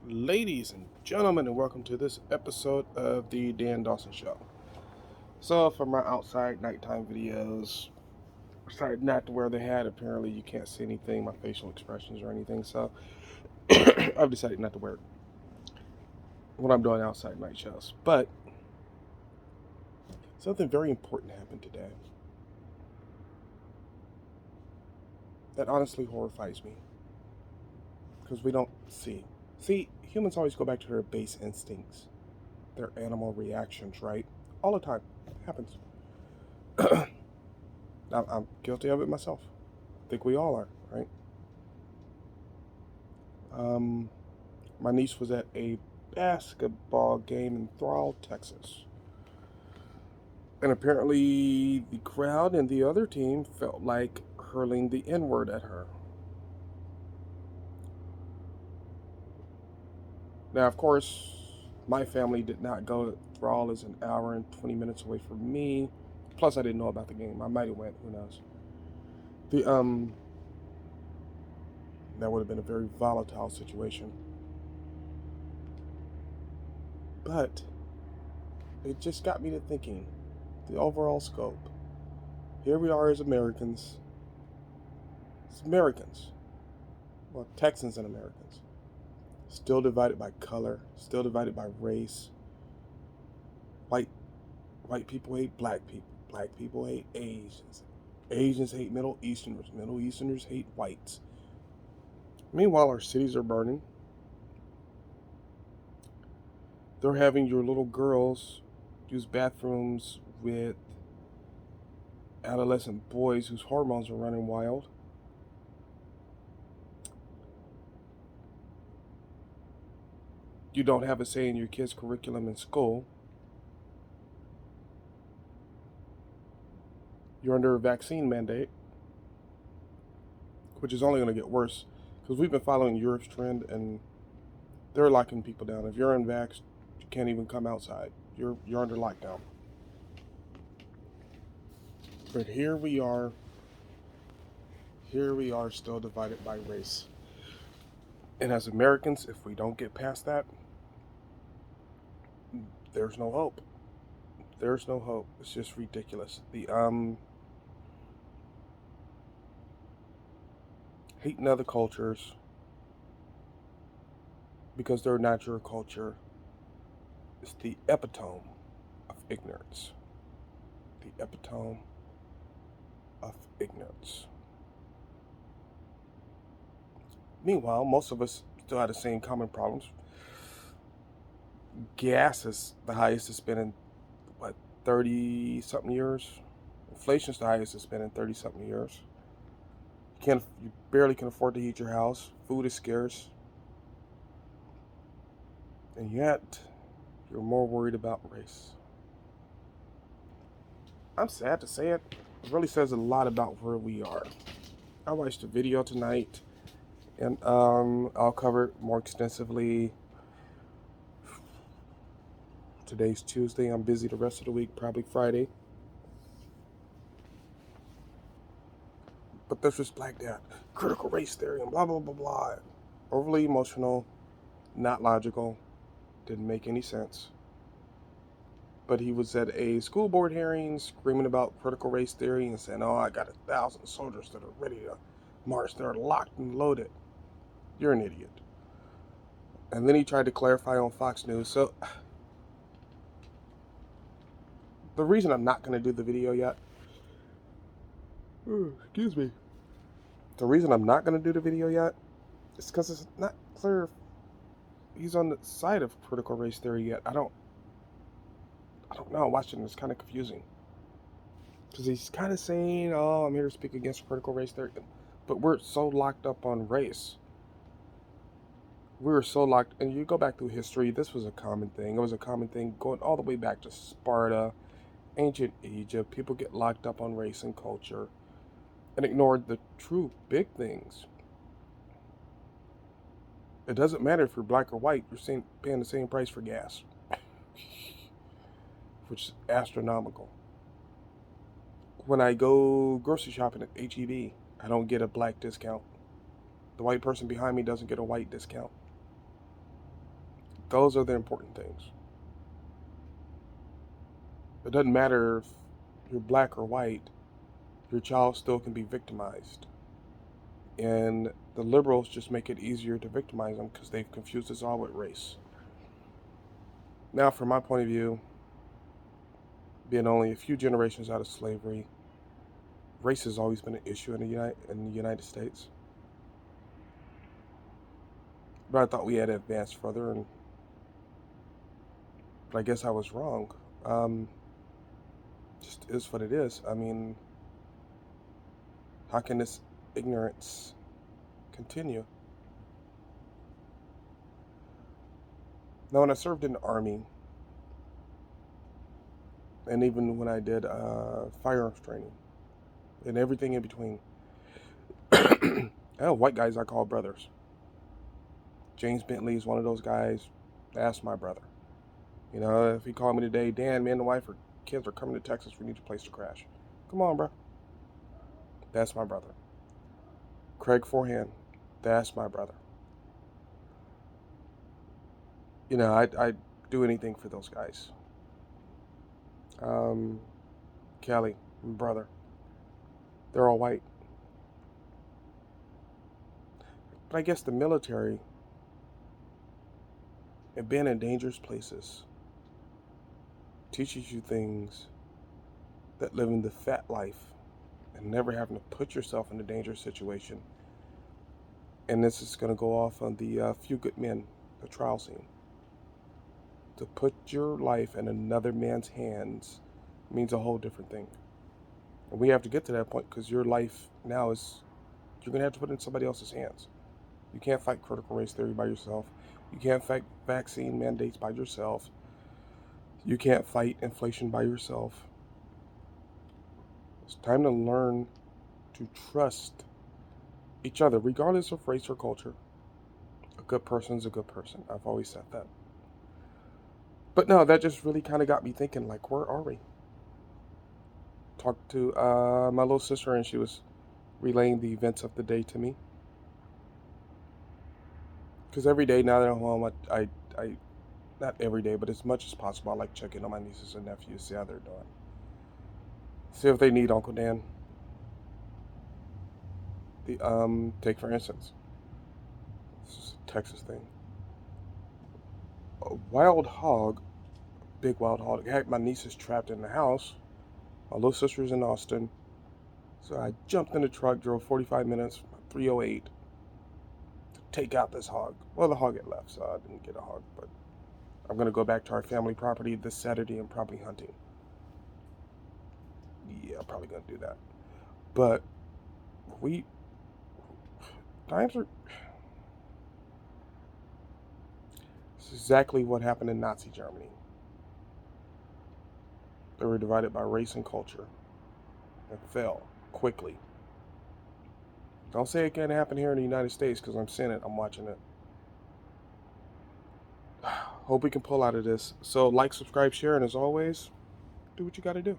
Ladies and gentlemen, and welcome to this episode of the Dan Dawson Show. So, for my outside nighttime videos, I decided not to wear the hat. Apparently, you can't see anything, my facial expressions or anything, so I've decided not to wear it when I'm doing outside night shows. But something very important happened today that honestly horrifies me because we don't see. See, humans always go back to their base instincts, their animal reactions, right? All the time. It happens. I'm guilty of it myself. I think we all are, right? Um, my niece was at a basketball game in Thrall, Texas. And apparently, the crowd and the other team felt like hurling the N word at her. Now, of course, my family did not go. Thrall is an hour and 20 minutes away from me. Plus, I didn't know about the game. I might have went. Who knows? The that would have been a very volatile situation. But it just got me to thinking the overall scope. Here we are as Americans. It's Americans. Well, Texans and Americans. Still divided by color, still divided by race. White white people hate black people. Black people hate Asians. Asians hate Middle Easterners. Middle Easterners hate whites. Meanwhile, our cities are burning. They're having your little girls use bathrooms with adolescent boys whose hormones are running wild. You don't have a say in your kids' curriculum in school. You're under a vaccine mandate, which is only going to get worse because we've been following Europe's trend and they're locking people down. If you're unvaxxed, you can't even come outside. You're under lockdown. But here we are still divided by race. And as Americans, if we don't get past that, there's no hope. There's no hope. It's just ridiculous. The hating other cultures because they're not your culture is the epitome of ignorance. The epitome of ignorance. Meanwhile, most of us still have the same common problems. Gas is the highest it's been in what 30 something years. Inflation's the highest it's been in 30 something years. You barely can afford to heat your house. Food is scarce, and yet you're more worried about race. I'm sad to say it. It really says a lot about where we are. I watched a video tonight, and I'll cover it more extensively. Today's Tuesday. I'm busy the rest of the week, probably Friday. But there's this black dad, critical race theory, and blah blah blah blah. Overly emotional, not logical, didn't make any sense. But he was at a school board hearing screaming about critical race theory and saying, "Oh, I got 1,000 soldiers that are ready to march. They're locked and loaded." You're an idiot. And then he tried to clarify on Fox News. So the reason I'm not going to do the video yet, excuse me. The reason I'm not going to do the video yet is because it's not clear if he's on the side of critical race theory yet. I don't know. Watching it's kind of confusing because he's kind of saying, "Oh, I'm here to speak against critical race theory," but we're so locked up on race. We were so locked, and you go back through history. This was a common thing. It was a common thing going all the way back to Sparta, ancient Egypt. People get locked up on race and culture, and ignored the true big things. It doesn't matter if you're black or white. You're paying the same price for gas, which is astronomical. When I go grocery shopping at HEB, I don't get a black discount. The white person behind me doesn't get a white discount. Those are the important things. It doesn't matter if you're black or white, your child still can be victimized. And the liberals just make it easier to victimize them because they've confused us all with race. Now, from my point of view, being only a few generations out of slavery, race has always been an issue in the United States. But I thought we had advanced further, but I guess I was wrong. Just is what it is. I mean, how can this ignorance continue? Now, when I served in the Army, and even when I did firearms training, and everything in between, I have white guys I call brothers. James Bentley is one of those guys. That's my brother. You know, if he called me today, Dan, me and the wife or kids are coming to Texas. We need a place to crash. Come on, bro. That's my brother. Craig Forehand. That's my brother. You know, I'd do anything for those guys. Kelly, my brother. They're all white. But I guess the military and being in dangerous places teaches you things that living the fat life and never having to put yourself in a dangerous situation. And this is going to go off on the Few Good Men, the trial scene. To put your life in another man's hands means a whole different thing. And we have to get to that point because your life now is, you're going to have to put it in somebody else's hands. You can't fight critical race theory by yourself. You can't fight vaccine mandates by yourself. You can't fight inflation by yourself. It's time to learn to trust each other, regardless of race or culture. A good person's a good person. I've always said that. But no, that just really kind of got me thinking, like, where are we? Talked to my little sister, and she was relaying the events of the day to me. Because every day now that I'm home, I not every day, but as much as possible, I like checking on my nieces and nephews, see how they're doing. See if they need Uncle Dan. Take for instance, this is a Texas thing. A wild hog, big wild hog, had my nieces trapped in the house. My little sister's in Austin. So I jumped in the truck, drove 45 minutes, 308, to take out this hog. Well, the hog had left, so I didn't get a hog, but I'm going to go back to our family property this Saturday and probably hunting. Yeah, I'm probably going to do that. But times are, this is exactly what happened in Nazi Germany. They were divided by race and culture and fell quickly. Don't say it can't happen here in the United States because I'm seeing it, I'm watching it. Hope we can pull out of this. So like, subscribe, share, and as always, do what you got to do.